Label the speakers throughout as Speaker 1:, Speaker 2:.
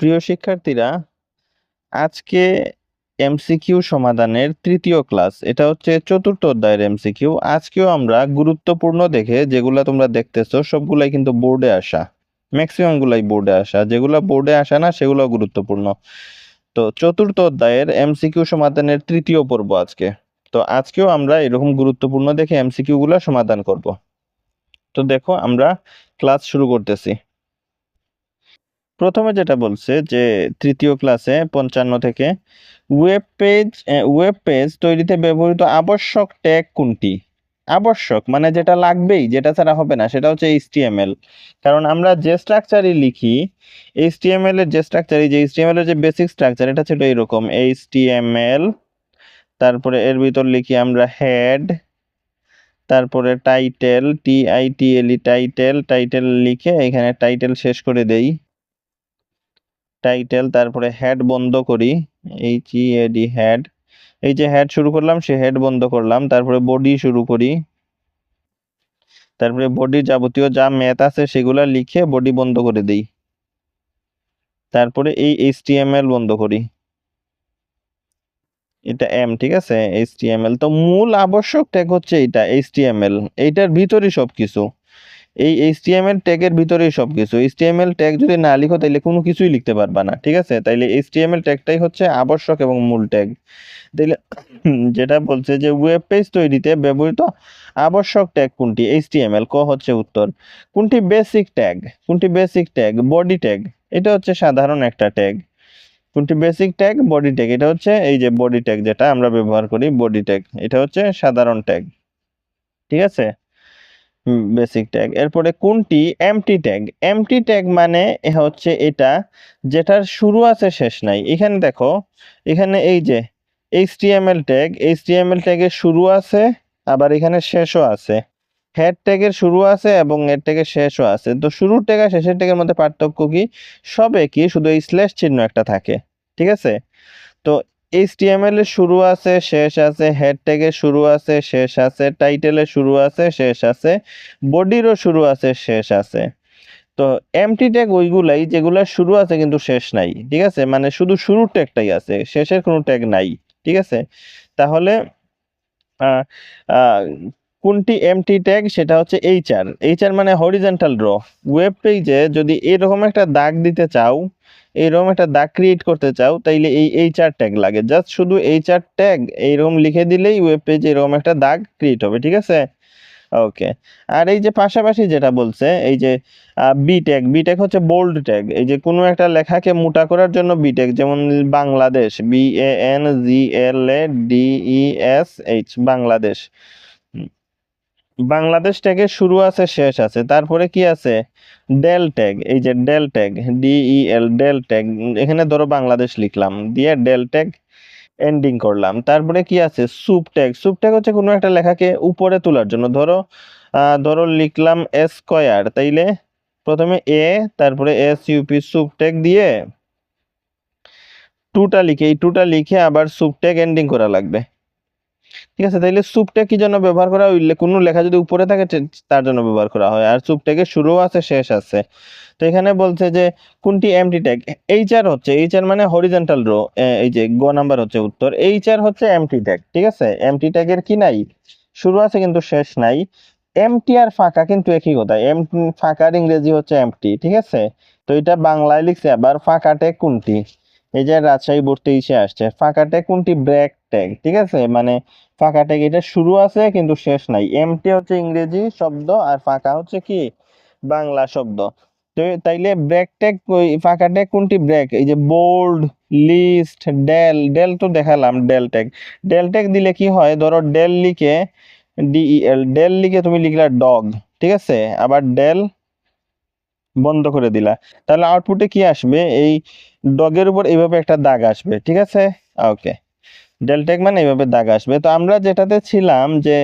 Speaker 1: প্রিয় শিক্ষার্থীরা, আজকে এমসিকিউ সমাধানের তৃতীয় ক্লাস। এটা হচ্ছে চতুর্থ অধ্যায়ের এমসিকিউ। আজকেও আমরা গুরুত্বপূর্ণ দেখে যেগুলা তোমরা দেখতেছো সবগুলাই কিন্তু বোর্ডে আসা, ম্যাক্সিমাম গুলাই বোর্ডে আসা, যেগুলো বোর্ডে আসা না সেগুলো গুরুত্বপূর্ণ। তো চতুর্থ অধ্যায়ের এমসিকিউ সমাধানের তৃতীয় পর্ব আজকে। তো আজকেও আমরা এরকম গুরুত্বপূর্ণ দেখে এমসিকিউ গুলা সমাধান করব। তো দেখো, আমরা ক্লাস শুরু করতেছি। প্রথমে যেটা বলছে যে তৃতীয় ক্লাসে 55 থেকে ওয়েব পেজ তৈরিতে ব্যবহৃত আবশ্যক ট্যাগ কোনটি? আবশ্যক মানে যেটা লাগবেই, যেটা ছাড়া হবে না, সেটা হচ্ছে এইচটিএমএল। কারণ আমরা যে স্ট্রাকচারই লিখি, এইচটিএমএল এর যে স্ট্রাকচার, এই যে এইচটিএমএল এর যে বেসিক স্ট্রাকচার, এটা ছিল এরকম এইচটিএমএল, তারপরে এর ভিতর লিখি আমরা হেড, তারপরে টাইটেল, টিআইটিএলই টাইটেল, টাইটেল লিখে এখানে টাইটেল শেষ করে দেই, টাইটেল, তারপরে হেড বন্ধ করি, এইচইএডি হেড। এই যে হেড শুরু করলাম, সে হেড বন্ধ করলাম, তারপরে বডি শুরু করি, তারপরে বডির যাবতীয় যা ম্যাথ আছে সেগুলা লিখে বডি বন্ধ করে দেই, তারপরে এই এইচটিএমএল বন্ধ করি, এটা এম, ঠিক আছে, এইচটিএমএল। তো মূল আবশ্যক ট্যাগ হচ্ছে এইটা এইচটিএমএল, এইটার ভিতরই সবকিছু, এই এইচটিএমএল ট্যাগের ভিতরেই সবকিছু। এইচটিএমএল ট্যাগ যদি না লিখো তাহলে কোনো কিছুই লিখতে পারবা না, ঠিক আছে। তাইলে এইচটিএমএল ট্যাগটাই হচ্ছে আবশ্যক এবং মূল ট্যাগ। তাইলে যেটা বলছে যে ওয়েব পেজ তৈরিতে ব্যবহৃত আবশ্যক ট্যাগ কোনটি? এইচটিএমএল। ক হচ্ছে উত্তর। কোনটি বেসিক ট্যাগ? কোনটি বেসিক ট্যাগ? বডি ট্যাগ, এটা হচ্ছে সাধারণ একটা ট্যাগ। কোনটি বেসিক ট্যাগ? Body tag. এটা হচ্ছে এই যে বডি ট্যাগ যেটা আমরা ব্যবহার করি, বডি ট্যাগ, এটা হচ্ছে সাধারণ ট্যাগ, ঠিক আছে, বেসিক ট্যাগ। এরপরে কোনটি এমটি ট্যাগ? এমটি ট্যাগ মানে হচ্ছে এটা যেটার শুরু আছে শেষ নাই। এখানে দেখো, এখানে এই যে এইচটিএমএল ট্যাগ, এইচটিএমএল ট্যাগের শুরু আছে আবার এখানে শেষও আছে। হেড ট্যাগের শুরু আছে এবং হেড ট্যাগের শেষও আছে। তো শুরুর ট্যাগ আর শেষের ট্যাগের মধ্যে পার্থক্য কি? সবে কি, শুধু এই স্ল্যাশ চিহ্ন একটা থাকে, ঠিক আছে। তো এইচটিএমএল এর শুরু আছে, শেষ আছে, হেড ট্যাগের শুরু আছে, শেষ আছে, টাইটেলের শুরু আছে, শেষ আছে, বডিরও শুরু আছে, শেষ আছে। তো এমটি ট্যাগ ওইগুলাই যেগুলা শুরু আছে কিন্তু শেষ নাই, ঠিক আছে, মানে শুধু শুরুর ট্যাগটাই আছে, শেষের কোনো ট্যাগ নাই, ঠিক আছে। তাহলে আহ, আহ, কোনটি এমটি ট্যাগ? সেটা হচ্ছে এইচআর। এইচআর মানে হরিজন্টাল র। ওয়েব পেজে যদি এরকম একটা দাগ দিতে চাও, এরকম একটা দাগ ক্রিয়েট করতে চাও, তাইলে এই এইচআর ট্যাগ লাগে। জাস্ট শুধু এইচআর ট্যাগ এইরকম লিখে দিলেই ওয়েব পেজে এরকম একটা দাগ ক্রিয়েট হবে, ঠিক আছে। ওকে। আর এই যে পাশাপাশি যেটা বলছে, এই যে বি ট্যাগ, বি ট্যাগ হচ্ছে বোল্ড ট্যাগ। এই যে কোনো একটা লেখাকে মোটা করার জন্য বি ট্যাগ, যেমন বাংলাদেশ, BANGLADESH, বাংলাদেশ। বাংলাদেশ ট্যাগের শুরু আছে, শেষ আছে, তারপরে কি আছে? ডেল ট্যাগ, এই যে del tag, DEL, del tag. এখানে ধরো বাংলাদেশ লিখলাম, দিয়ে ডেল ট্যাগ এন্ডিং করলাম। তারপরে কি আছে? Soup tag. সুপ ট্যাগ হচ্ছে কোনো একটা লেখাকে উপরে তোলার জন্য, ধরো লিখলাম স্কয়ার, তাইলে প্রথমে এ, তারপরে SUP, সুপ ট্যাগ দিয়ে টুটা লিখে, এই টুটা লিখে আবার সুপ ট্যাগ এন্ডিং করা লাগবে, ঠিক আছে। তাইলে সুপ ট্যাগ কি জন্য ব্যবহার করা হয়? কোনো লেখা যদি উপরে থাকে তার জন্য ব্যবহার করা হয়। আর সুপ ট্যাগের শুরু আছে, শেষ আছে। তো এখানে বলছে যে কোনটি এমটি ট্যাগ? এইচআর হচ্ছে, এইচআর মানে হরিজন্টাল রো। এই যে গ নাম্বার হচ্ছে উত্তর। এইচআর হচ্ছে এমটি ট্যাগ, ঠিক আছে। এমটি ট্যাগের কি নাই? শুরু আছে কিন্তু শেষ নাই। এমটি আর ফাঁকা কিন্তু একই কথা। ফাঁকার ইংরেজি হচ্ছে এমটি, ঠিক আছে। তো এটা বাংলায় লিখছে। আবার ফাঁকা ট্যাগ কোনটি? এই যে রাজশাহী ভর্তি এসে আসছে, ফাঁকা ট্যাগ কোনটি? ব্রেক ট্যাগ, ঠিক আছে। মানে ফাঁকা ট্যাগ, এটা শুরু আছে কিন্তু শেষ নাই। এমটি হচ্ছে ইংরেজি শব্দ আর ফাঁকা হচ্ছে কি বাংলা শব্দ। তো তাইলে ব্রেক ট্যাগ, ফাঁকা ট্যাগ কোনটি? ব্রেক। এই যে বোল্ড, লিস্ট, ডেল, ডেল তো দেখালাম, ডেল ট্যাগ। ডেল ট্যাগ দিলে কি হয়? ধরো ডেল লিখে, DEL, ডেল লিখে তুমি লিখলা ডগ, ঠিক আছে, আবার ডেল বন্ধ করে দিলা, তাহলে আউটপুটে কি আসবে? এই ডগের উপর এইভাবে একটা দাগ আসবে, ঠিক আছে। ওকে। ডেল ট্যাগ মানে এইভাবে দাগ আসবে। তো আমরা যেটাতে ছিলাম যে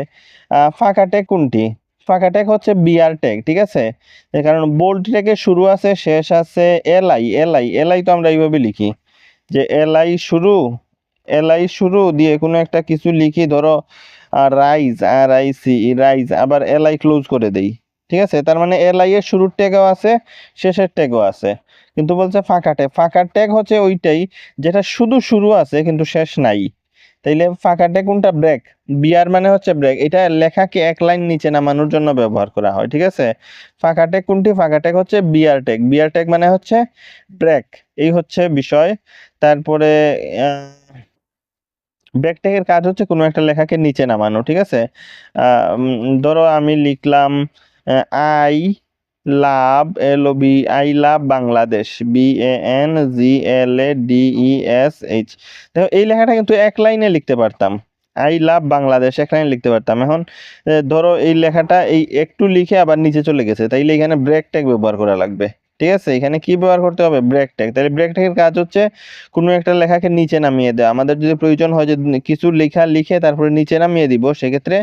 Speaker 1: ফাঁকা ট্যাগ কোনটি? ফাঁকা ট্যাগ হচ্ছে বিআর ট্যাগ, ঠিক আছে। কারণ বোল্ড ট্যাগের শুরু আছে, শেষ আছে, এলআই তো আমরা এইভাবে লিখি যে এলআই শুরু দিয়ে কোনো একটা কিছু লিখি, ধরো রাইজ, RIC, রাইজ, আবার এলআই ক্লোজ করে দেই, ঠিক আছে। তার মানে এলআই এর শুরুর ট্যাগও আছে, শেষের ট্যাগও আছে। কিন্তু বলছে ফাঁকা ট্যাগ। ফাঁকা ট্যাগ হচ্ছে ওইটাই যেটা শুধু শুরু আছে কিন্তু শেষ নাই। তাইলে ফাঁকা ট্যাগ কোনটা? ব্রেক। বিআর মানে হচ্ছে ব্রেক। এটা লেখাকে এক লাইন নিচে নামানোর জন্য ব্যবহার করা হয়, ঠিক আছে? ফাঁকা ট্যাগ কোনটি? ফাঁকা ট্যাগ হচ্ছে বিআর ট্যাগ। বিআর ট্যাগ মানে হচ্ছে ব্রেক। এই হচ্ছে বিষয়। তারপরে ব্রেক ট্যাগের কাজ হচ্ছে কোনো একটা লেখাকে নিচে নামানো, ঠিক আছে? ধরো আমি লিখলাম I love LOV I love Bangladesh BANGLADESH। দেখো এই লেখাটা কিন্তু এক লাইনে লিখতে পারতাম। আই লাভ বাংলাদেশ এক লাইনে লিখতে পারতাম। এখন ধরো এই লেখাটা এই একটু লিখে আবার নিচে চলে গেছে, তাইলে এখানে ব্রেক ট্যাগ ব্যবহার করা লাগবে, ঠিক আছে? এখানে কি ব্যবহার করতে হবে? Break tag. তাহলে ব্রেক ট্যাগের কাজ হচ্ছে কোনো একটা লেখাকে নিচে নামিয়ে দেওয়া। আমাদের যদি প্রয়োজন হয় যে কিছু লেখা লিখে তারপরে নিচে নামিয়ে দিব, সেক্ষেত্রে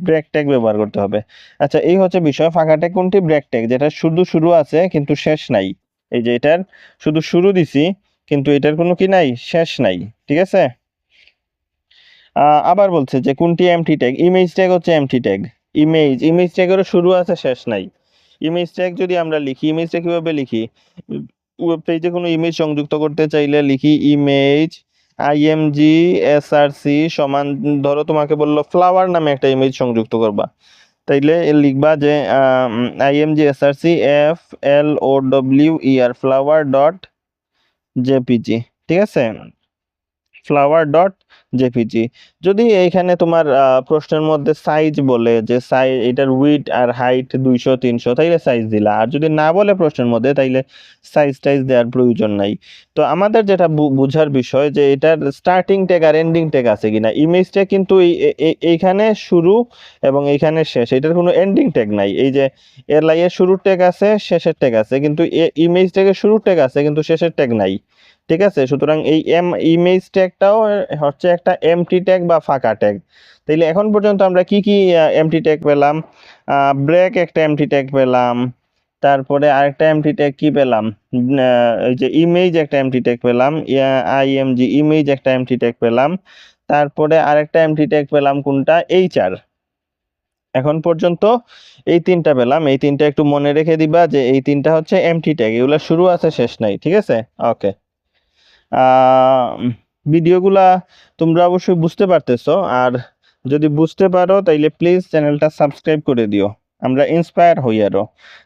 Speaker 1: ব্রেক ট্যাগ ব্যবহার করতে হবে। আচ্ছা, এই হচ্ছে বিষয়। ফাঁকা ট্যাগ কোনটি? ব্রেক ট্যাগ, যেটা শুধু শুরু আছে কিন্তু শেষ নাই। এই যে এটার শুধু শুরু দিছি কিন্তু এটার কোনো কি নাই? শেষ নাই, ঠিক আছে? আবার বলছে যে কোনটি এমটি ট্যাগ? ইমেজ ট্যাগ হচ্ছে এমটি ট্যাগ। ইমেজ ট্যাগেরও শুরু আছে শেষ নাই। ইমেজ ট্যাগ যদি আমরা লিখি, ইমেজটা কিভাবে লিখি? ওয়েব পেজে কোনো ইমেজ সংযুক্ত করতে চাইলে লিখি ইমেজ IMG সমান, ধরো তোমাকে বললো ফ্লাওয়ার নামে একটা ইমেজ সংযুক্ত করবা, তাইলে লিখবা যে IMG FLOWER flower dot JPG, ঠিক আছে? Flower dot JPG. যদি এইখানে তোমার প্রশ্নের মধ্যে সাইজ বলে যে এটার উইডথ আর হাইট 200-300, তাইলে সাইজ দিলা। আর যদি না বলে প্রশ্নের মধ্যে, তাইলে সাইজ টাইজ দেওয়ার প্রয়োজন নাই। তো আমাদের যেটা বুঝার বিষয় যে এটার স্টার্টিং ট্যাগ আর এন্ডিং ট্যাগ আছে কিনা। ইমেজটা কিন্তু এইখানে শুরু এবং এইখানে শেষ, এটার কোনো এন্ডিং ট্যাগ নাই। এই যে এর লাইয়ের শুরুর ট্যাগ আছে, শেষের ট্যাগ আছে, কিন্তু ইমেজ ট্যাগের শুরুর ট্যাগ আছে কিন্তু শেষের ট্যাগ নাই, ঠিক আছে? সুতরাং এই ইমেজ ট্যাগটাও হচ্ছে একটা এমটি ট্যাগ বা ফাঁকা ট্যাগ। তাইলে এখন পর্যন্ত আমরা কি কি এমটি ট্যাগ পেলাম? ব্রেক একটা এমটি ট্যাগ পেলাম, তারপরে আরেকটা এমটি ট্যাগ কি পেলাম? এই যে ইমেজ একটা এমটি ট্যাগ পেলাম, IMG ইমেজ একটা এমটি ট্যাগ পেলাম, তারপরে আরেকটা এমটি ট্যাগ পেলাম কোনটা? HR। এখন পর্যন্ত এই তিনটা পেলাম। এই তিনটা একটু মনে রেখে দিবা যে এই তিনটা হচ্ছে এমটি ট্যাগ, এগুলো শুরু আছে শেষ নাই, ঠিক আছে? ওকে। ভিডিওগুলা তোমরা অবশ্যই বুঝতে পারতেছো, আর যদি বুঝতে পারো তাইলে প্লিজ চ্যানেলটা সাবস্ক্রাইব করে দিও। আমরা ইন্সপায়ার হই আরো।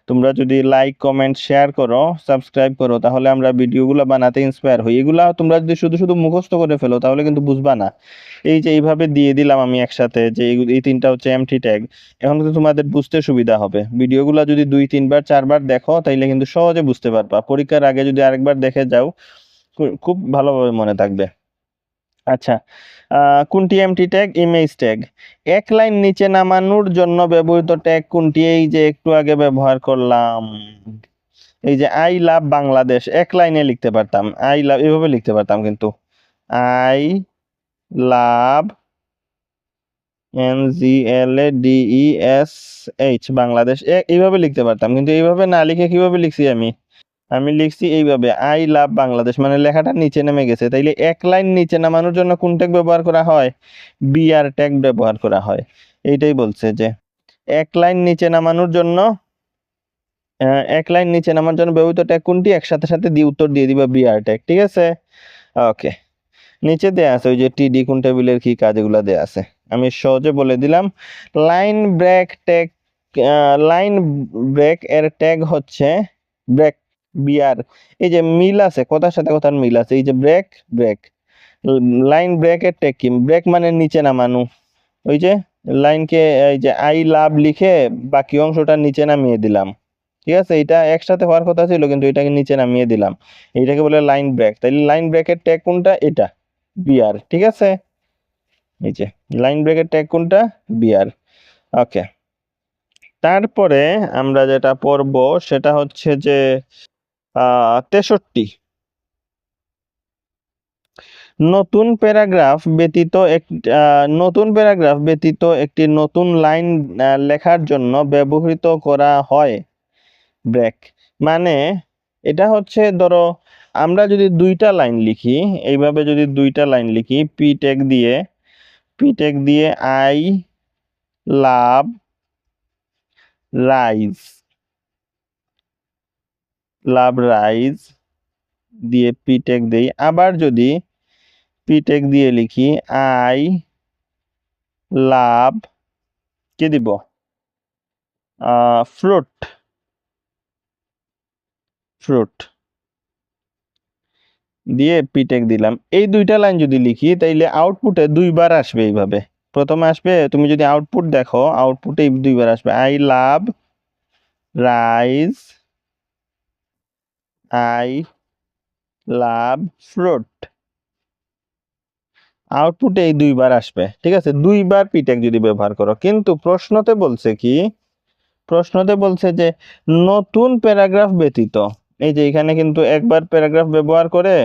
Speaker 1: তোমরা যদি লাইক কমেন্ট শেয়ার করো, সাবস্ক্রাইব করো, তাহলে আমরা ভিডিওগুলো বানাতে ইন্সপায়ার হই। এগুলা তোমরা যদি শুধু শুধু মুখস্থ করে ফেলো তাহলে কিন্তু বুঝবা না। এই যে এইভাবে দিয়ে দিলাম আমি একসাথে যে এই তিনটা হচ্ছে এমটি ট্যাগ, এখন কিন্তু তোমাদের বুঝতে সুবিধা হবে। ভিডিওগুলো যদি 2-3 বার 4 বার দেখো তাইলে কিন্তু সহজে বুঝতে পারবা। পরীক্ষার আগে যদি আরেকবার দেখে যাও খুব ভালোভাবে মনে থাকবে। আচ্ছা, কোনটি এমটি ট্যাগ? Image tag. এক লাইন নিচে নামানোর জন্য ব্যবহৃত ট্যাগ কোনটি? এই যে একটু আগে ব্যবহার করলাম, এই যে আই লাভ বাংলাদেশ এক লাইনে লিখতে পারতাম। আই লাভ এভাবে লিখতে পারতাম কিন্তু আই লাভ NGLADESH বাংলাদেশ এইভাবে লিখতে পারতাম, কিন্তু এইভাবে না লিখে কিভাবে লিখছি আমি? আমি লিখছি এইভাবে আই লাভ বাংলাদেশ, মানে লেখাটা নিচে নেমে গেছে। তাইলে এক লাইন নিচে নামানোর জন্য কোন ট্যাগ ব্যবহার করা হয়? বিআর ট্যাগ ব্যবহার করা হয়। এইটাই বলছে যে এক লাইন নিচে নামানোর জন্য এক লাইন নিচে নামার জন্য ব্যবহৃত ট্যাগ কোনটি? একসাথে সাথে দিয়ে উত্তর দিয়ে দিবা বিআর ট্যাগ, ঠিক আছে? ওকে। নিচে দেয়া আছে ওই যে টিডি কোন টেবিলের কি কাজ, এগুলো দেয়া আছে। আমি সহজে বলে দিলাম। Line break tag, line break এর ট্যাগ হচ্ছে ব্রেক বিআর। এই যে মিল আছে, কথার সাথে কথার মিল আছে। এই যে ব্রেক ব্রেক, লাইন ব্রেকের ট্যাগ কি? ব্রেক মানে নিচে নামানো। ওই যে লাইনকে এই যে আই লাভ লিখে বাকি অংশটা নিচে নামিয়ে দিলাম, ঠিক আছে? এটা একসাথে হওয়ার কথা ছিল কিন্তু এটাকে নিচে নামিয়ে দিলাম, এইটাকে বলে লাইন ব্রেক। তাইলে লাইন ব্রেকের ট্যাগ কোনটা? এটা বিআর, ঠিক আছে? এই যে লাইন ব্রেকের ট্যাগ কোনটা? বিআর। ওকে। তারপরে আমরা যেটা পড়ব সেটা হচ্ছে যে 63 নতুন প্যারাগ্রাফ ব্যতীত নতুন প্যারাগ্রাফ ব্যতীত একটি নতুন লাইন লেখার জন্য ব্যবহৃত করা হয় ব্রেক। মানে এটা হচ্ছে, ধরো আমরা যদি দুইটা লাইন লিখি, এইভাবে যদি দুইটা লাইন লিখি পি ট্যাগ দিয়ে আই লাভ রাইজ দিয়ে পি ট্যাগ দেই, আবার যদি পি ট্যাগ দিয়ে লিখি আই লাভ কি দিব ফ্রুট ফ্রুট দিয়ে পি ট্যাগ দিলাম। এই দুইটা লাইন যদি লিখি তাইলে আউটপুটে দুইবার আসবে এইভাবে। প্রথমে আসবে, তুমি যদি আউটপুট দেখো আউটপুটে দুইবার আসবে I love rice, I love fruit. আউটপুটে এই দুইবার আসবে, ঠিক আছে, দুইবার পি ট্যাগ যদি ব্যবহার করো। কিন্তু প্রশ্নতে বলছে কি, প্রশ্নতে বলছে যে নতুন প্যারাগ্রাফ ব্যতীত, এই যে এখানে কিন্তু একবার প্যারাগ্রাফ ব্যবহার করে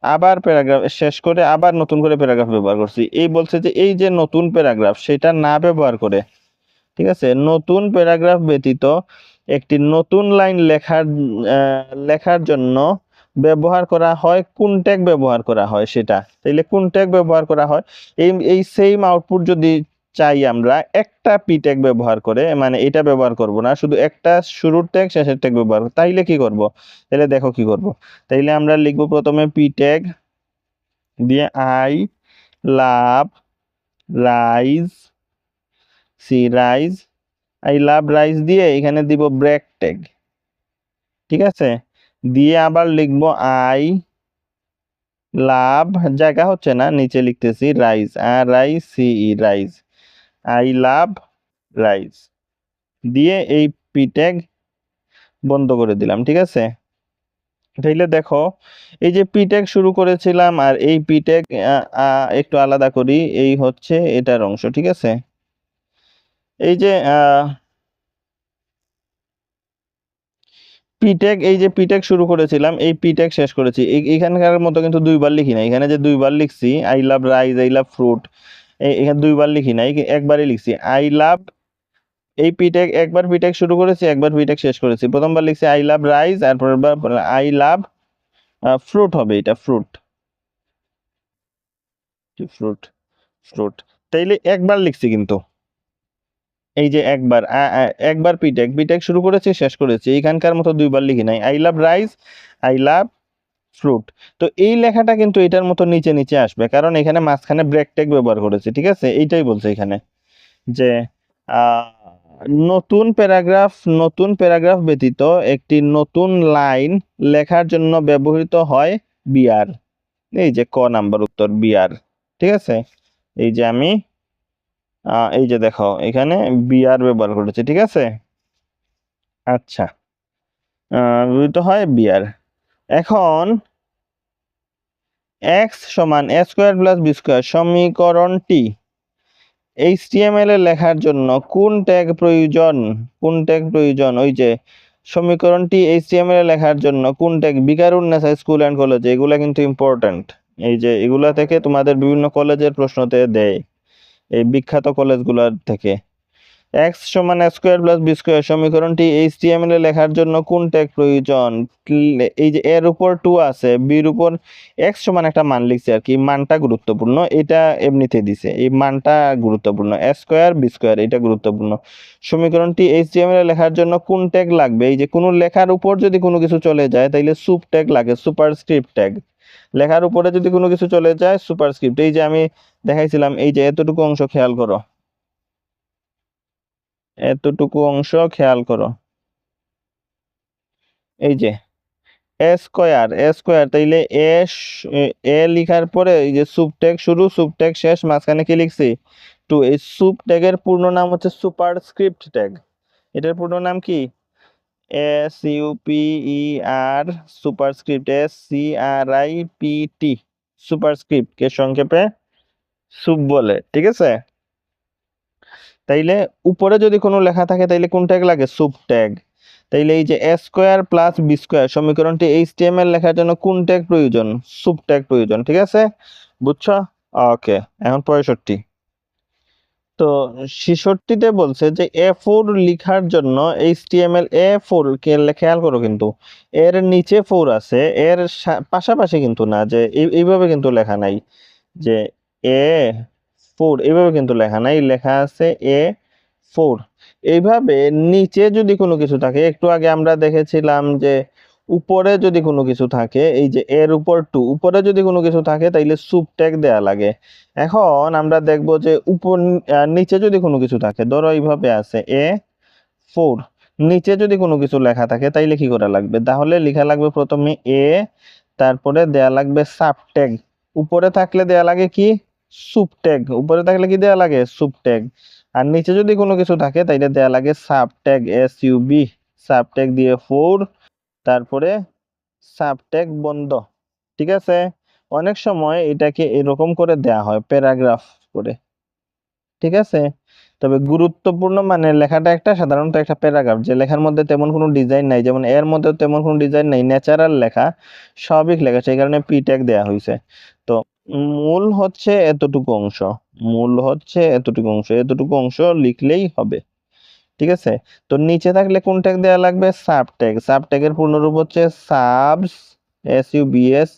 Speaker 1: আবার প্যারাগ্রাফ শেষ করে আবার নতুন করে প্যারাগ্রাফ ব্যবহার করছি। এই বলছে যে এই যে নতুন প্যারাগ্রাফ সেটা না ব্যবহার করে, ঠিক আছে, নতুন প্যারাগ্রাফ ব্যতীত একটি নতুন লাইন লেখার জন্য ব্যবহার করা হয় কোন ট্যাগ ব্যবহার করা হয় সেটা। তাইলে কোন ট্যাগ ব্যবহার করা হয়, এই সেম আউটপুট যদি চাই আমরা একটা পি ট্যাগ ব্যবহার করে, মানে এটা ব্যবহার করব না, শুধু একটা শুরুর ট্যাগ শেষের ট্যাগ ব্যবহার, তাইলে কি করব, তাইলে দেখো কি করব। তাইলে আমরা লিখব প্রথমে পি ট্যাগ দিয়ে I love rice, rice, I love rice দিয়ে এখানে দিব ব্রেক ট্যাগ, ঠিক আছে, দিয়ে আবার লিখব আই লাভ, জায়গা হচ্ছে না নিচে লিখতেছি rice, R I C E rice, I love rice দিয়ে এই পি ট্যাগ বন্ধ করে দিলাম, ঠিক আছে। তাইলে দেখো এই যে পি ট্যাগ শুরু করেছিলাম আর এই পি ট্যাগ একটু আলাদা করি, এই হচ্ছে এটার অংশ, ঠিক আছে। এই যে পি ট্যাগ, এই যে পি ট্যাগ শুরু করেছিলাম এই পি ট্যাগ শেষ করেছি, এখানকার মতো কিন্তু দুইবার লিখি না। এখানে যে দুইবার লিখছি I love rice, I love fruit, এখানে দুইবার লিখি নাই, একবারই লিখছি আই লাভ, এই পি ট্যাগ একবার পি ট্যাগ শুরু করেছি একবার পি ট্যাগ শেষ করেছি। প্রথমবার লিখছি আই লাভ রাইস আর পরের বার আই লাভ ফ্রুট হবে, এটা ফ্রুট ফ্রুট ফ্রুট। তাইলে একবার লিখছি কিন্তু, এই যে একবার একবার পি ট্যাগ শুরু করেছি শেষ করেছি, এইখানকার মতো দুইবার লিখি নাই I love rice, I love fruit. তো এই লেখাটা কিন্তু এটার মতো নিচে নিচে আসবে, কারণ এখানে মাঝখানে ব্রেক ট্যাগ ব্যবহার করেছে, ঠিক আছে। এইটাই বলছে এখানে যে নতুন প্যারাগ্রাফ ব্যতীত একটি নতুন লাইন লেখার জন্য ব্যবহৃত হয় বিআর। এই যে ক নাম্বার উত্তর বিআর, ঠিক আছে। এই যে আমি এই যে দেখো এখানে বিআর ব্যবহার করেছে, ঠিক আছে। আচ্ছা, ব্যবহৃত হয় বিআর। এখন x সমান a square plus b square সমীকরণটি HTML এ লেখার জন্য কোন ট্যাগ প্রয়োজন, কোন ট্যাগ প্রয়োজন, ওই যে সমীকরণটি HTML এ লেখার জন্য কোন tag, Viqarunnisa school and college, এগুলা কিন্তু ইম্পর্টেন্ট। এই যে এগুলা থেকে তোমাদের বিভিন্ন কলেজের প্রশ্নতে দেয়, এই বিখ্যাত কলেজগুলোর থেকে। x সমান a square plus b square সমীকরণটি HTML এ লেখার জন্য কোন ট্যাগ প্রয়োজন। এই যে এর উপর 2 আছে, বির উপর x সমান একটা মান লিখছে আর কি, মানটা গুরুত্বপূর্ণ, এটা এমনিতে দিছে, এই মানটা গুরুত্বপূর্ণ, a স্কয়ার b স্কয়ার এটা গুরুত্বপূর্ণ। সমীকরণটি HTML এ লেখার জন্য কোন ট্যাগ লাগবে, এই যে কোনো লেখার উপর যদি কোনো কিছু চলে যায় তাইলে সুপ ট্যাগ লাগে, সুপারস্ক্রিপ্ট ট্যাগ। লেখার উপরে যদি কোনো কিছু চলে যায় সুপারস্ক্রিপ্ট। এই যে আমি দেখাইছিলাম, এই যে এতটুকু অংশ খেয়াল করো, এতটুকু অংশ খেয়াল করো, এই যে এ স্কয়ার, তাইলে এ লিখার পরে এই যে সুপ ট্যাগ শুরু সুপ ট্যাগ শেষ, মাঝখানে কি লিখছি 2। এই সুপ ট্যাগের পূর্ণ নাম হচ্ছে সুপারস্ক্রিপ্ট ট্যাগ। এটার পূর্ণ নাম কি SUPER, সুপারস্ক্রিপ্ট SCRIPT, সুপারস্ক্রিপ্ট কে সংক্ষেপে সুপ বলে, ঠিক আছে। তাইলে উপরে যদি কোনো লেখা থাকে তাইলে কোন ট্যাগ লাগে, সুপ ট্যাগ। তাইলে এই যে a square plus b square সমীকরণটি HTML লেখার জন্য কোন ট্যাগ প্রয়োজন, সুপ ট্যাগ প্রয়োজন, ঠিক আছে, বুঝছো। ওকে, এখন 65। তো 66তে বলছে যে A4 লেখার জন্য HTML A4 কে খেয়াল করো, কিন্তু এর নিচে 4 আছে, এর পাশাপাশি কিন্তু না, যে এইভাবে কিন্তু লেখা নাই যে A4, এইভাবে কিন্তু লেখা নাই, লেখা আছে A4। এইভাবে নিচে যদি কোনো কিছু থাকে, একটু আগে আমরা দেখেছিলাম যে উপরে যদি কোনো কিছু থাকে, এই যে এর উপর টু, উপরে যদি কোনো কিছু থাকে তাইলে সুপ ট্যাগ দেয়া লাগে। এখন আমরা দেখব যে উপর নিচে যদি কোনো কিছু থাকে, ধরো এইভাবে আছে A4, নিচে যদি কোনো কিছু লেখা থাকে তাইলে কি করা লাগবে? তাহলে লেখা লাগবে প্রথমে এ, তারপরে দেয়া লাগবে সাব ট্যাগ। উপরে থাকলে দেয়া লাগে কি? Soup tag. উপরে থাকলে কি দেয়া লাগে? Soup tag. আর নিচে যদি কোনো কিছু থাকে তাইলে দেয়া লাগে sub tag, SUB। Sub tag দিয়ে 4, তারপরে সাব ট্যাগ বন্ধ। ঠিক আছে? অনেক সময় এটাকে এরকম করে দেয়া হয় প্যারাগ্রাফ করে। ঠিক আছে? তবে গুরুত্বপূর্ণ মানে লেখাটা একটা সাধারণত একটা প্যারাগ্রাফ, যে লেখার মধ্যে তেমন কোনো ডিজাইন নাই, যেমন এর মধ্যে তেমন কোনো ডিজাইন নাই, ন্যাচারাল লেখা, স্বাভাবিক লেখা, সেই কারণে পি ট্যাগ দেয়া হয়েছে। তো মূল হচ্ছে এতটুকু অংশ, মূল হচ্ছে এতটুকু অংশ, এতটুকু অংশ লিখলেই হবে। ঠিক আছে? তো নিচে থাকলে কোন ট্যাগ দেওয়া লাগবে? Sub tag. সাব ট্যাগের পূর্ণরূপ হচ্ছে subs, SUBS,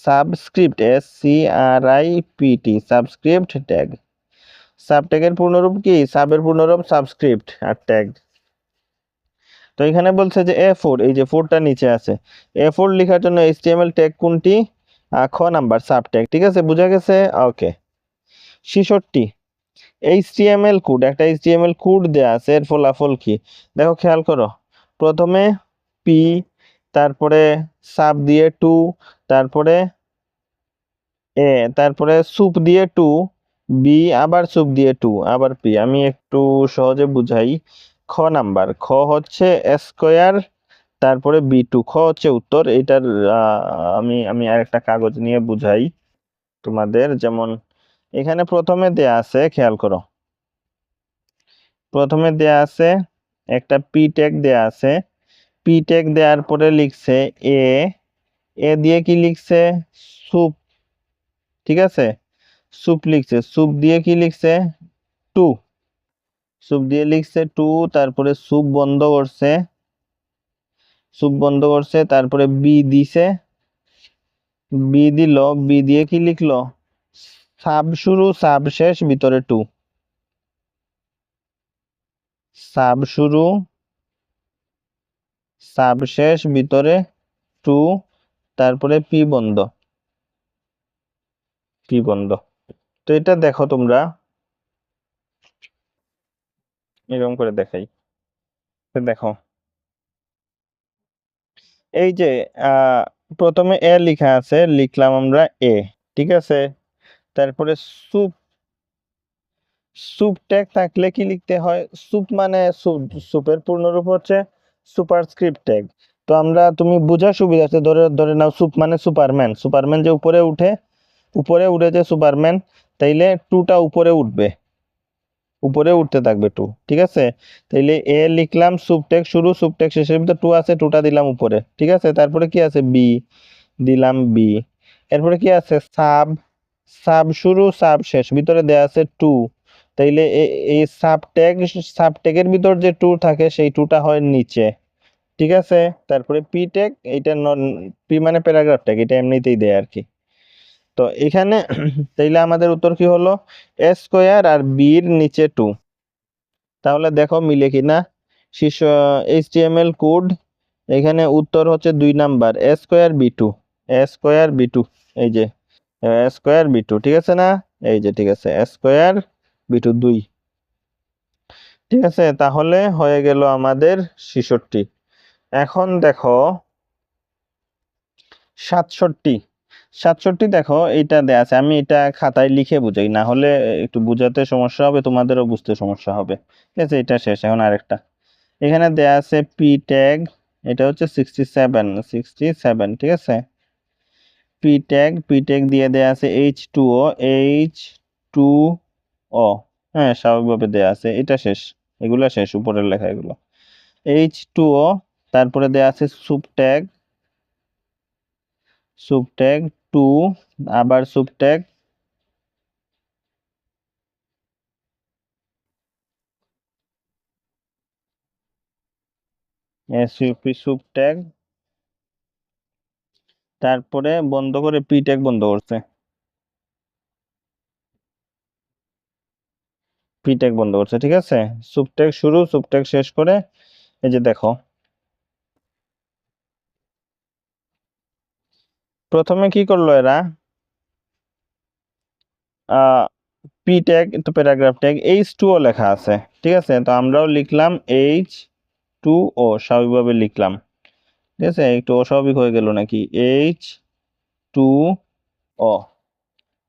Speaker 1: subscript, SCRIPT, subscript tag. Sub ট্যাগের পূর্ণরূপ কি? সাবের পূর্ণরূপ সাবস্ক্রিপ্ট আর ট্যাগ। তো এখানে বলছে যে A4, এই যে 4টা নিচে আছে, A4 লেখার জন্য HTML ট্যাগ কোনটি? খ নাম্বার, সাব ট্যাগ। ঠিক আছে, বুঝা গেছে? ওকে। 66, HTML কোড, একটা HTML কোড দেয়া আছে, এর ফলাফল কি? দেখো, খেয়াল করো, প্রথমে পি, তারপরে সাব দিয়ে 2, তারপরে এ, তারপরে সুপ দিয়ে 2, বি, আবার সুপ দিয়ে 2, আবার পি। আমি একটু সহজে বুঝাই। খ নাম্বার, খ হচ্ছে স্কয়ার, তারপরে B2, খ হচ্ছে উত্তর। এটার আমি আমি আরেকটা কাগজ নিয়ে বুঝাই তোমাদের। যেমন এখানে প্রথমে দেয়া আছে, খেয়াল করো, প্রথমে দেয়া আছে একটা পি ট্যাগ দেয়া আছে। পি ট্যাগ দেওয়ার পরে লিখছে এ, এ দিয়ে কি লিখছে? সুপ। ঠিক আছে, সুপ লিখছে, সুপ দিয়ে কি লিখছে? 2, সুপ দিয়ে লিখছে 2, তারপরে সুপ বন্ধ করছে, সুপ বন্ধ করছে, তারপরে বি দিছে, বি দিল, বি দিয়ে কি লিখলো? সাব শুরু, সাব শেষ, ভিতরে 2, সাব শুরু, সাব শেষ, ভিতরে 2, তারপরে পি বন্ধ, পি বন্ধ। তো এটা দেখো তোমরা, এরকম করে দেখাই। তো দেখো, এই যে প্রথমে এ লেখা আছে, লিখলাম আমরা এ। ঠিক আছে, তারপরে সুপ, সুপ ট্যাগ থাকলে কি লিখতে হয়? সুপ মানে সুপ, সুপের পূর্ণরূপ হচ্ছে সুপারস্ক্রিপ্ট ট্যাগ। তো আমরা, তুমি বোঝার সুবিধার্থে ধরে ধরে নাও সুপ মানে সুপারম্যান, সুপারম্যান যে উপরে উঠে, উপরে উঠে যে সুপারম্যান, তাইলে 2টা উপরে উঠবে, উপরে উঠতে থাকবে 2। ঠিক আছে, তাইলে এ লিখলাম, সুপটেক শুরু, সুপটেক শেষের ভিতরে 2 আছে, 2টা দিলাম উপরে। ঠিক আছে, তারপরে কি আছে? বি, দিলাম বি। এরপরে কি আছে? সাব, সাব শুরু, সাব শেষ, ভিতরে দেয়া আছে 2। তাইলে এই সাব ট্যাগের ভিতর যে 2 থাকে সেই 2টা হয় নিচে। ঠিক আছে, তারপরে পি ট্যাগ, এইটা পি মানে প্যারাগ্রাফ ট্যাগ, এটা এমনিতেই দেয় আর কি। তো এখানে তাইলে আমাদের উত্তর কি হলো? এ স্কয়ার আর বির নিচে 2। তাহলে দেখো মিলে কিনা। শীর্ষ HTML কোড, এখানে উত্তর হচ্ছে 2 নাম্বার, A2B2, A2B2। এই যে A2B2, ঠিক আছে না? এই যে ঠিক আছে, A2B2 2। ঠিক আছে, তাহলে হয়ে গেল আমাদের 66। এখন দেখো 67, 67 দেখো, এইটা দেয়া আছে, আমি এটা খাতায় লিখে বুঝাই, না হলে একটু বুঝাতে সমস্যা হবে, তোমাদেরও বুঝতে সমস্যা হবে। ঠিক আছে, এটা শেষ, এখন আরেকটা। এখানে দেয়া আছে পি ট্যাগ, এটা হচ্ছে 67, 67। ঠিক আছে, পি ট্যাগ, পি ট্যাগ দিয়ে দেয়া আছে H2O, H2O। হ্যাঁ, স্বাভাবিকভাবে দেয়া আছে, এটা শেষ, এগুলা শেষ, উপরের লেখা এগুলো H2O। তারপরে দেয়া আছে সুপ ট্যাগ, সুপ ট্যাগ 2, আবার soup tag, SUP soup tag, তারপরে বন্ধ করে পি ট্যাগ বন্ধ করছে, পি ট্যাগ বন্ধ করছে। ঠিক আছে, সুপ ট্যাগ শুরু, সুপ ট্যাগ শেষ করে, এই যে দেখো প্রথমে কি করলো এরা, পি ট্যাগ তো প্যারাগ্রাফ ট্যাগ H2O লেখা আছে, ঠিক আছে, তো আমরাও লিখলাম H2O, স্বাভাবিকভাবে লিখলাম, ঠিক আছে, একটু অস্বাভাবিক হয়ে গেল নাকি, H2O,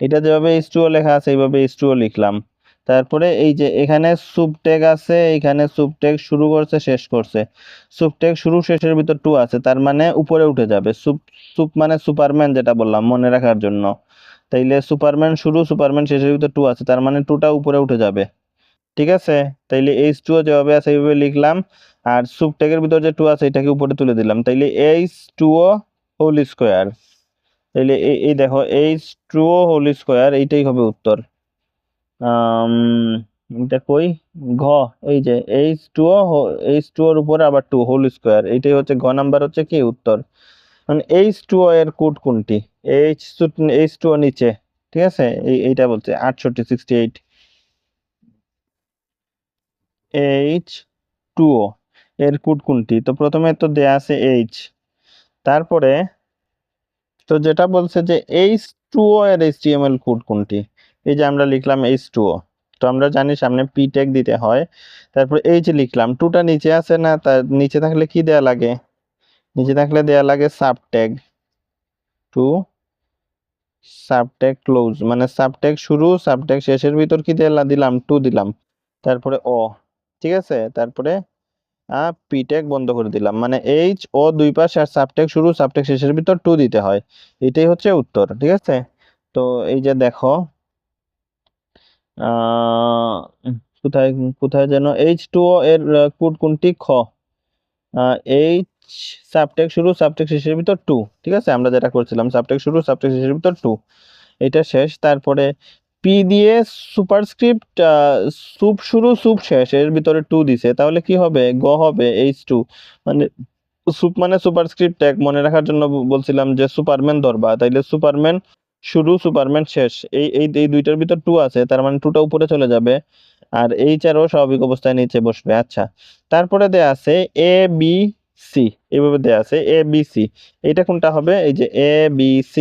Speaker 1: এটা যেভাবে H2O লেখা আছে এইভাবে H2O লিখলাম। তারপরে এই যে এখানে সুব ট্যাগ আছে, এখানে সুব ট্যাগ শুরু করছে শেষ করছে, সুব ট্যাগ শুরু শেষের ভিতর টু আছে, তার মানে উপরে উঠে যাবে, সুপ সুপ মানে সুপারম্যান, যেটা বললাম মনে রাখার জন্য, তাইলে সুপারম্যান শুরু সুপারম্যান শেষের ভিতর টু আছে, তার মানে টুটা উপরে উঠে যাবে, ঠিক আছে, তাইলে H2O যেভাবে আছে এইভাবে লিখলাম, আর সুব ট্যাগের ভিতর যে টু আছে এটাকে উপরে তুলে দিলাম, তাইলে H2O হোল স্কোয়ার, তাইলে এই দেখো H2O হোল স্কোয়ার, এইটাই হবে উত্তর। এটা কই, ঘ, এই যে H2O এর উপরে আবার টু হোল স্কোয়ার, এইটাই হচ্ছে ঘ নাম্বার হচ্ছে কি উত্তর। মানে H2O এর কোড কোনটি, H2O নিচে, ঠিক আছে, এইটা বলছে 68 H2O এর কোড কোনটি, তো প্রথমে তো দেয়া আছে H, তারপরে তো যেটা বলছে যে H2O এর HTML কোড কোনটি, এই যে আমরা লিখলাম H2O, তো আমরা জানি সামনে পি ট্যাগ দিতে হয়, তারপর H লিখলাম, টুটা নিচে আছে না, তার নিচে থাকলে কি দেয়া লাগে, নিচে থাকলে দেয়া লাগে sub tag, two sub tag close, মানে সাব ট্যাগ শুরু সাব ট্যাগ শেষের ভিতর কি দিলাম, টু দিলাম, তারপরে ও, ঠিক আছে, তারপরে পি ট্যাগ বন্ধ করে দিলাম, মানে H O দুই পাশে আর সাব ট্যাগ শুরু সাব ট্যাগ শেষের ভিতর টু দিতে হয়, এটাই হচ্ছে উত্তর, ঠিক আছে। তো এই যে দেখো কোথায় কোথায় যেন H2O এর কোড কোনটি, খ, H সাবটেক্সট শুরু সাবটেক্সট শেষের ভিতর টু, ঠিক আছে, আমরা যেটা করছিলাম সাবটেক্সট শুরু সাবটেক্সট শেষের ভিতর টু, এটা শেষ, তারপরে পি দিয়ে সুপারস্ক্রিপ্ট সুপ শুরু সুপ শেষ এর ভিতরে টু দিছে, তাহলে কি হবে, গ হবে H2, মানে সুপ মানে সুপারস্ক্রিপ্ট ট্যাগ, মনে রাখার জন্য বলছিলাম যে সুপারম্যান ধরবা, তাইলে সুপারম্যান শুরু সুপারম্যান শেষ, এই দুইটার ভিতর টু আছে, তার মানে টুটা উপরে চলে যাবে, আর H আর O স্বাভাবিক অবস্থায় নিচে বসবে। আচ্ছা, তারপরে দেয়া আছে ABC, এইভাবে দেয়া আছে ABC, এটা কোনটা হবে, এই যে ABC,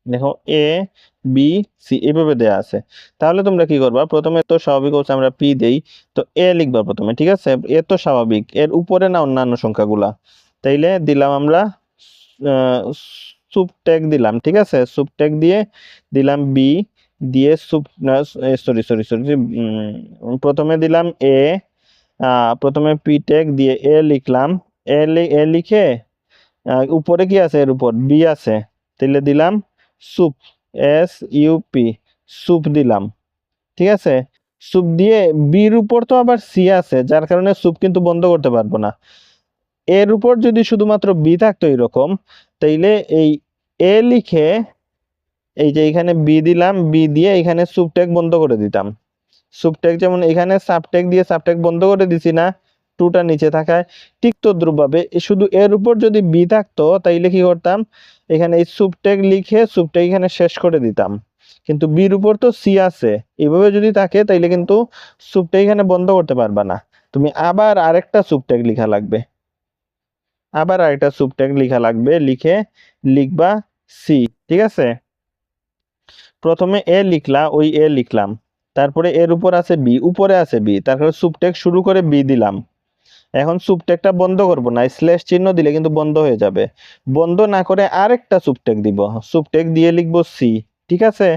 Speaker 1: দেখো ABC এইভাবে দেয়া আছে, তাহলে তোমরা কি করবা, প্রথমে তো স্বাভাবিক অবস্থা আমরা পি দেই, তো এ লিখবা প্রথমে, ঠিক আছে, এ তো স্বাভাবিক, এর উপরে না অন্যান্য সংখ্যাগুলা, তাইলে দিলাম আমরা সুব ট্যাগ দিলাম, ঠিক আছে, সুব ট্যাগ দিয়ে দিলাম বি, দিয়ে সুব সরি সরি সরি প্রথমে দিলাম এ, প্রথমে পি ট্যাগ দিয়ে এ লিখলাম, এ লিখে উপরে কি আছে, এর উপর বি আছে, তাহলে দিলাম সুপ, SUP, সুপ দিলাম, ঠিক আছে, সুপ দিয়ে বির উপর তো আবার সি আছে, যার কারণে সুপ কিন্তু বন্ধ করতে পারবো না, এর উপর যদি শুধুমাত্র বি থাকতো এরকম, তাইলে এই এ লিখে এই যে এখানে বি দিলাম, বি দিয়ে এখানে সুবট্যাগ বন্ধ করে দিতাম, সুবট্যাগ যেমন এখানে সাবট্যাগ দিয়ে সাবট্যাগ বন্ধ করে দিছি না, টুটা নিচে থাকায়, ঠিক তদ্রুপভাবে শুধু এর উপর যদি বি থাকতো তাইলে কি করতাম, এখানে এই সুবট্যাগ লিখে সুবট্যাগ এখানে শেষ করে দিতাম, কিন্তু বির উপর তো সি আছে, এইভাবে যদি থাকে তাইলে কিন্তু সুবট্যাগ এখানে বন্ধ করতে পারবা না, তুমি আবার আরেকটা সুবট্যাগ লিখা লাগবে, আবার আরেকটা সুবট্যাগ লিখা লাগবে, লিখে লিখবা সি, ঠিক আছে, প্রথমে এ লিখলা, ওই এ লিখলাম, তারপরে এর উপর আছে বি, উপরে আছে বি, তারপরে সুবটেক্সট শুরু করে বি দিলাম, এখন সুবটেক্সটটা বন্ধ করব না, স্ল্যাশ চিহ্ন দিলে কিন্তু বন্ধ হয়ে যাবে, বন্ধ না করে আরেকটা সুবটেক্সট দিব, সুবটেক্সট দিয়ে লিখবো সি, ঠিক আছে,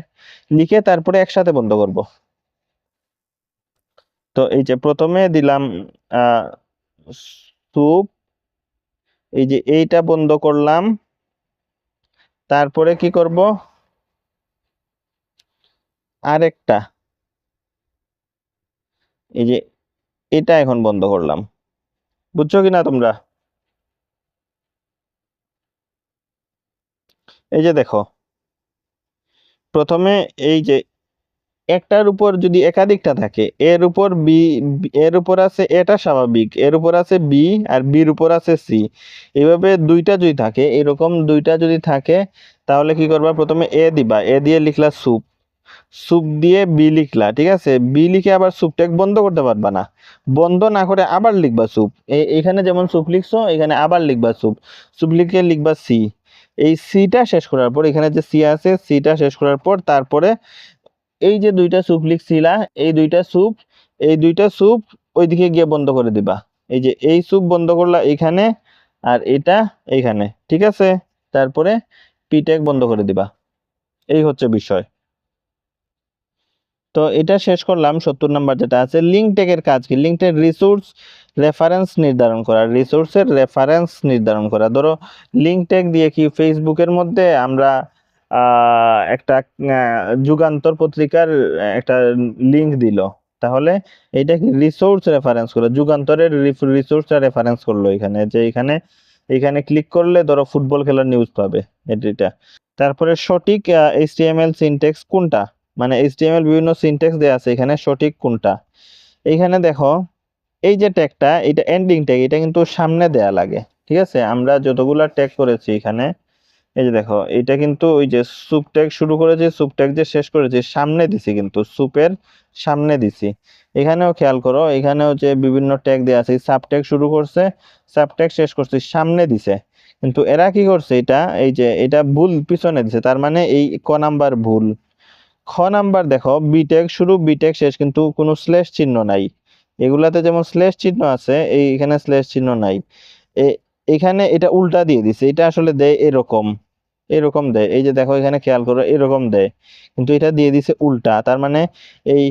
Speaker 1: লিখে তারপরে একসাথে বন্ধ করব। তো এই যে প্রথমে দিলাম সুব, এই যে এইটা বন্ধ করলাম, তারপরে কি করব, আরেকটা, এই যে এটা এখন বন্ধ করলাম, বুঝছো কিনা তোমরা, এই যে দেখো প্রথমে এই যে একটার উপর যদি একাধিকটা থাকে, এর উপর বি, এর উপর আছে এটা স্বাভাবিক, এর উপর আছে বি আর বির উপর আছে সি, এইভাবে দুইটা যদি থাকে, এরকম দুইটা যদি থাকে, তাহলে কি করবা, প্রথমে এ দিবা, এ দিয়ে লিখলা সুপ, সুপ দিয়ে বি লিখলা, ঠিক আছে, বি লিখে আবার সুপট্যাগ বন্ধ করতে পারবা না, বন্ধ না করে আবার লিখবা সুপ, এখানে যেমন সুপ লিখছো এখানে আবার লিখবা সুপ, সুপ লিখে লিখবা সি, এই সিটা শেষ করার পর এখানে যে সি আছে সিটা শেষ করার পর তারপরে এই যে দুইটা সুপ লিখছিলা এই দুইটা সুপ ওইদিকে গিয়ে বন্ধ করে দিবা। এই যে এই সুপ বন্ধ করলা এখানে আর এটা এইখানে, ঠিক আছে? তারপরে পিটেক বন্ধ করে দিবা। এই হচ্ছে বিষয়। তো এটা শেষ করলাম 70 নাম্বার যেটা আছে। লিঙ্ক ট্যাগের কাজ কি? লিঙ্ক ট্যাগ রিসোর্স রেফারেন্স নির্ধারণ করা, রিসোর্সের রেফারেন্স নির্ধারণ করা। ধরো লিঙ্ক ট্যাগ দিয়ে কি ফেসবুকের মধ্যে আমরা একটা যুগান্তর পত্রিকার একটা লিঙ্ক দিল, তাহলে এটা কি রিসোর্স রেফারেন্স করলো, যুগান্তরের রিসোর্সটা রেফারেন্স করলো এখানে, যে এখানে ক্লিক করলে ধরো ফুটবল খেলার নিউজ পাবে এটা। তারপরে সঠিক HTML সিনট্যাক্স কোনটা, মানে HTML বিভিন্ন সিনট্যাক্স দেয়া আছে, এখানে সঠিক কোনটা? এইখানে দেখো এই যে ট্যাগটা এটা এন্ডিং ট্যাগ, এটা কিন্তু সামনে দেয়া লাগে, ঠিক আছে? আমরা যতগুলা ট্যাগ করেছি এখানে, এই যে দেখো এটা কিন্তু ওই যে সুপ ট্যাগ শুরু করেছি, সুপ ট্যাগ যে শেষ করেছি সামনে দিছি, কিন্তু সুপের সামনে দিছি। এখানেও খেয়াল করো, এখানেও যে বিভিন্ন ট্যাগ দেয়া আছে, সাব ট্যাগ শুরু করছে, সাব ট্যাগ শেষ করছে সামনে দিছে, কিন্তু এরা কি করছে এটা, এই যে এটা ভুল পিছনে দিছে, তার মানে এই ক নাম্বার ভুল। খ নাম্বার দেখো বিটেক শুরু বিটেক শেষ, কিন্তু কোনো স্ল্যাশ চিহ্ন নাই। এগুলাতে যেমন স্ল্যাশ চিহ্ন আছে, এখানে স্ল্যাশ চিহ্ন নাই। এখানে এটা উল্টা দিয়ে দিছে, এটা আসলে দেয় এরকম দেয়, এই যে দেখো এখানে খেয়াল করো এরকম দেয়, কিন্তু এটা দিয়ে দিছে উল্টা, তার মানে এই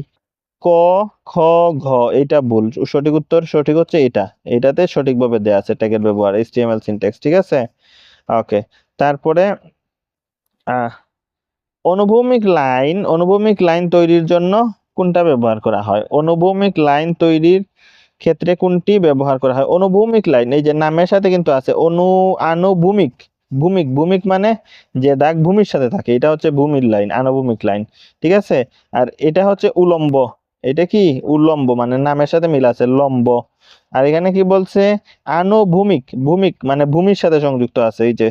Speaker 1: ক খ ঘ এটা ভুল। সঠিক উত্তর সঠিক হচ্ছে এটাতে সঠিকভাবে দেয়া আছে ট্যাগের ব্যবহার, HTML সিনট্যাক্স, ঠিক আছে? ওকে। তারপরে আহ অনুভূমিক লাইন তৈরির জন্য কোনটা ব্যবহার করা হয়? অনুভূমিক লাইন তৈরির ক্ষেত্রে কোনটি ব্যবহার করা হয়? অনুভূমিক লাইন এই যে নামের সাথে কিন্তু আছে আনুভূমিক, ভূমিক মানে যে দাগ ভূমির সাথে থাকে, এটা হচ্ছে ভূমির লাইন, আনুভূমিক লাইন, ঠিক আছে? আর এটা হচ্ছে উলম্ব, এটা কি উলম্ব, মানে নামের সাথে মিল আছে, লম্ব। আর এখানে কি বলছে? ভূমিক মানে ভূমির সাথে সংযুক্ত আছে, এই যে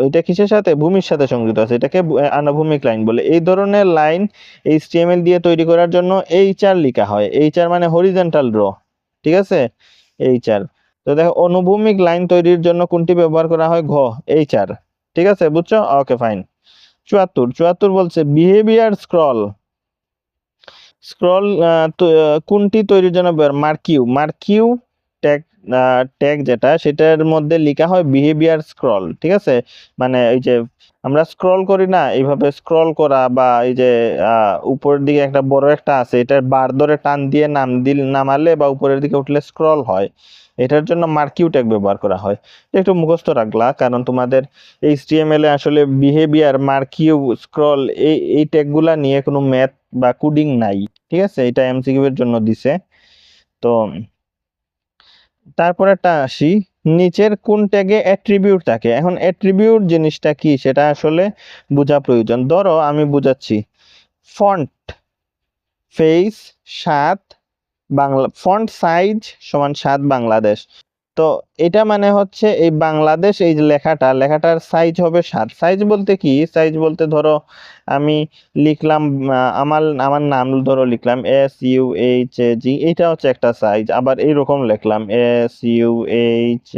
Speaker 1: এটা কিসের সাথে? ভূমির সাথে সংযুক্ত আছে, এটাকে আনুভূমিক লাইন বলে। এই ধরনের লাইন HTML দিয়ে তৈরি করার জন্য HR লেখা হয়। HR মানে হরিজন্টাল র, ঠিক আছে? HR। তো দেখো অনুভূমিক লাইন তৈরির জন্য কোনটি ব্যবহার করা হয়? ঘ, HR, ঠিক আছে? বুঝছো? Okay fine. 74 বলছে বিহেভিয়ার স্ক্রল কোনটি তৈরির জন্য মার্কিউ ট্যাগ, ট্যাগ যেটা সেটার মধ্যে লেখা হয় বিহেভিয়ার স্ক্রল, ঠিক আছে? মানে এই যে আমরা স্ক্রল করি না, এইভাবে স্ক্রল করা, বা এই যে উপরের দিকে একটা বড় একটা আছে, এটার বার ধরে টান দিয়ে নামালে বা উপরের দিকে উঠলে স্ক্রল হয়, এটার জন্য মার্কিউ ট্যাগ ব্যবহার করা হয়। এটা একটু মুখস্থ রাখলা, কারণ তোমাদের HTML এ আসলে বিহেভিয়ার, মার্কিউ, স্ক্রল এই ট্যাগগুলা নিয়ে কোনো ম্যাথ বা কোডিং নাই, ঠিক আছে? এটা MCQ এর জন্য দিছে। তো তারপরেরটা আসি, নিচের কোন ট্যাগে অ্যাট্রিবিউট থাকে? এখন অ্যাট্রিবিউট জিনিসটা কি সেটা আসলে বোঝা প্রয়োজন। ধরো আমি বুঝাচ্ছি, font face 7 Bangla, font size সমান 7 বাংলাদেশ। তো এটা মানে হচ্ছে এই বাংলাদেশ, এই যে লেখাটার সাইজ হবে 7। সাইজ বলতে কি? সাইজ বলতে ধরো আমি লিখলাম আমার নাম ধরো লিখলাম SUHAG, এটা হচ্ছে একটা সাইজ। আবার এইরকম লিখলাম SUHAG,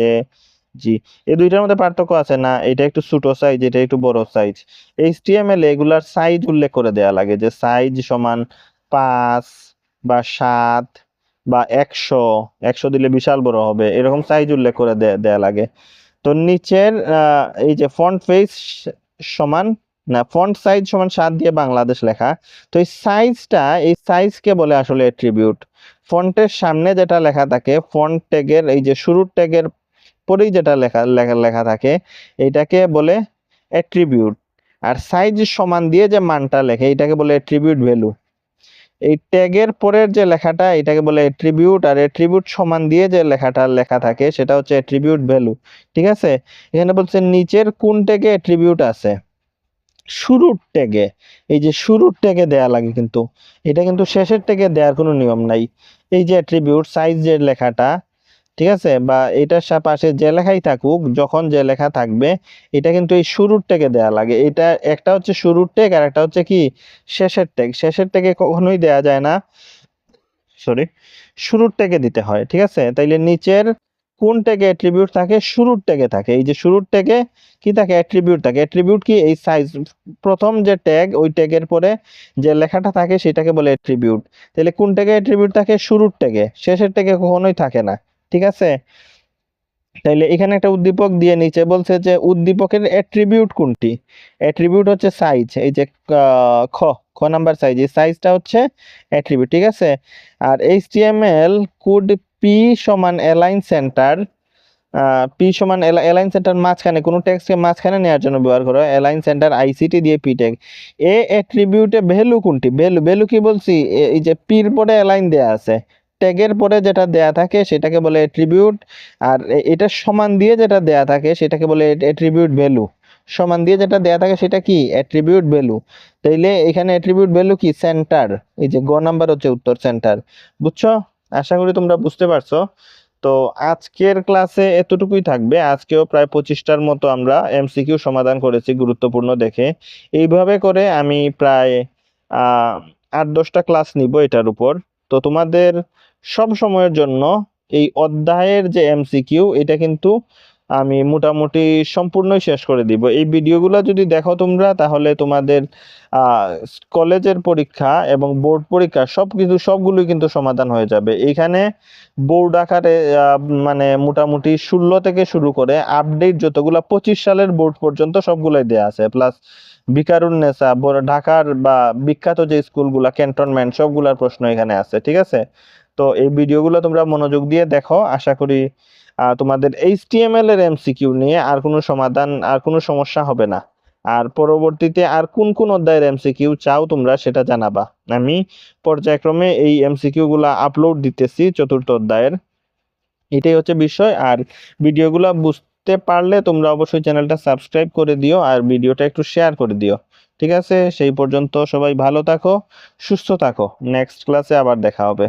Speaker 1: এই দুইটার মধ্যে পার্থক্য আছে না? এটা একটু ছোট সাইজ, এটা একটু বড় সাইজ। HTML এগুলার সাইজ উল্লেখ করে দেয়া লাগে, যে সাইজ সমান 5 বা 7 বা 100 দিলে বিশাল বড় হবে, এরকম সাইজ উল্লেখ করে দেয়া লাগে। তো নিচের এই যে ফন্ট ফেস সমান না, ফন্ট সাইজ সমান 7 দিয়ে বাংলাদেশ লেখা, তো এই সাইজকে বলে আসলে অ্যাট্রিবিউট। ফন্টের সামনে যেটা লেখা থাকে, ফন্ট ট্যাগের এই যে শুরুর ট্যাগের পরেই যেটা লেখা থাকে, এটাকে বলে অ্যাট্রিবিউট। আর সাইজ সমান দিয়ে যে মানটা লেখে এটাকে বলে অ্যাট্রিবিউট ভ্যালু। এই ট্যাগের পরের যে লেখাটা এটাকে বলে অ্যাট্রিবিউট, আর অ্যাট্রিবিউট সমান দিয়ে যে লেখাটা লেখা থাকে সেটা হচ্ছে অ্যাট্রিবিউট ভ্যালু, ঠিক আছে? এখানে বলছে নিচের কোন ট্যাগে অ্যাট্রিবিউট আছে? শুরুর ট্যাগে, এই যে শুরুর ট্যাগে দেয়া লাগে, কিন্তু এটা কিন্তু শেষের ট্যাগে দেওয়ার কোনো নিয়ম নাই। এই যে অ্যাট্রিবিউট সাইজ যে লেখাটা, ঠিক আছে, বা এটার পাশে যে লেখাই থাকুক, যখন যে লেখা থাকবে এটা কিন্তু এই শুরুর ট্যাগে দেয়া লাগে। এটা একটা হচ্ছে শুরুর ট্যাগ আর একটা হচ্ছে কি শেষের ট্যাগ। শেষের ট্যাগে কখনোই দেয়া যায় না, সরি, শুরুর ট্যাগে দিতে হয়, ঠিক আছে? তাইলে নিচের কোন ট্যাগে অ্যাট্রিবিউট থাকে? শুরুর ট্যাগে থাকে। এই যে শুরুর ট্যাগে কি থাকে? অ্যাট্রিবিউট থাকে। অ্যাট্রিবিউট কি? এই সাইজ, প্রথম যে ট্যাগ ওই ট্যাগের পরে যে লেখাটা থাকে সেটাকে বলে অ্যাট্রিবিউট। তাহলে কোন ট্যাগে অ্যাট্রিবিউট থাকে? শুরুর ট্যাগে, শেষের ট্যাগে কখনোই থাকে না। ঠিক আছে? তাইলে এখানে একটা উদ্দীপক দিয়ে নিচে বলছে যে উদ্দীপকের অ্যাট্রিবিউট কোনটি? অ্যাট্রিবিউট হচ্ছে সাইজ। এই যে খ খ নাম্বার সাইজ, এই সাইজটা হচ্ছে অ্যাট্রিবিউট। ঠিক আছে? আর HTML কোড পি সমান অ্যালাইন সেন্টার, পি সমান অ্যালাইন সেন্টার মাঝখানে কোনো টেক্সটকে মাঝখানে নেওয়ার জন্য ব্যবহার করা হয়। অ্যালাইন সেন্টার আইসিটি দিয়ে পি ট্যাগ। এ অ্যাট্রিবিউটে ভ্যালু কোনটি? ভ্যালু কি বলছি? এই যে পির পরে অ্যালাইন দেয়া আছে, ট্যাগের পরে যেটা দেয়া থাকে সেটাকে বলে অ্যাট্রিবিউট। আর এটা সমান দিয়ে যেটা দেয়া থাকে সেটাকে বলে অ্যাট্রিবিউট ভ্যালু। সমান দিয়ে যেটা দেয়া থাকে সেটা কি? Attribute value. তাইলে এখানে অ্যাট্রিবিউট ভ্যালু কি? সেন্টার। এই যে গ নাম্বার হচ্ছে উত্তর, সেন্টার। বুঝছো? আশা করি তোমরা বুঝতে পারছো। তো আজকের ক্লাসে এতটুকুই থাকবে। আজকেও প্রায় 25টার মতো আমরা এমসিকিউ সমাধান করেছি গুরুত্বপূর্ণ দেখে। এইভাবে করে আমি প্রায় 8-10টা ক্লাস নিব এটার উপর। তো তোমাদের সব সময়ের জন্য এই অধ্যায়ের যে এমসিকিউ এটা কিন্তু আমি মোটামুটি সম্পূর্ণই শেষ করে দিব। এই ভিডিওগুলো যদি দেখো তোমরা তাহলে তোমাদের কলেজের পরীক্ষা এবং বোর্ড পরীক্ষা সবগুলোই কিন্তু সমাধান হয়ে যাবে। এইখানে বোর্ড আকারে মানে মোটামুটি 16 থেকে শুরু করে আপডেট যতগুলা 25 সালের বোর্ড পর্যন্ত সবগুলাই দেয়া আছে। প্লাস বিকারুন্নেসা ঢাকার বা বিখ্যাত যে স্কুলগুলা ক্যান্টনমেন্ট সবগুলার প্রশ্ন এখানে আছে। ঠিক আছে? তো এই ভিডিওগুলো তোমরা মনোযোগ দিয়ে দেখো। আশা করি তোমাদের HTML এর এমসিকিউ নিয়ে আর কোনো সমস্যা হবে না। আর পরবর্তীতে আর কোন কোন অধ্যায়ের এমসিকিউ চাও তোমরা সেটা জানাবা। আমি পর্যায়ক্রমে এই এমসিকিউ গুলা আপলোড দিতেছি চতুর্থ অধ্যায়ের। এটাই হচ্ছে বিষয়। আর ভিডিওগুলো বুঝতে পারলে তোমরা অবশ্যই চ্যানেলটা সাবস্ক্রাইব করে দিও আর ভিডিওটা একটু শেয়ার করে দিও। ঠিক আছে? সেই পর্যন্ত সবাই ভালো থাকো, সুস্থ থাকো। নেক্সট ক্লাসে আবার দেখা হবে।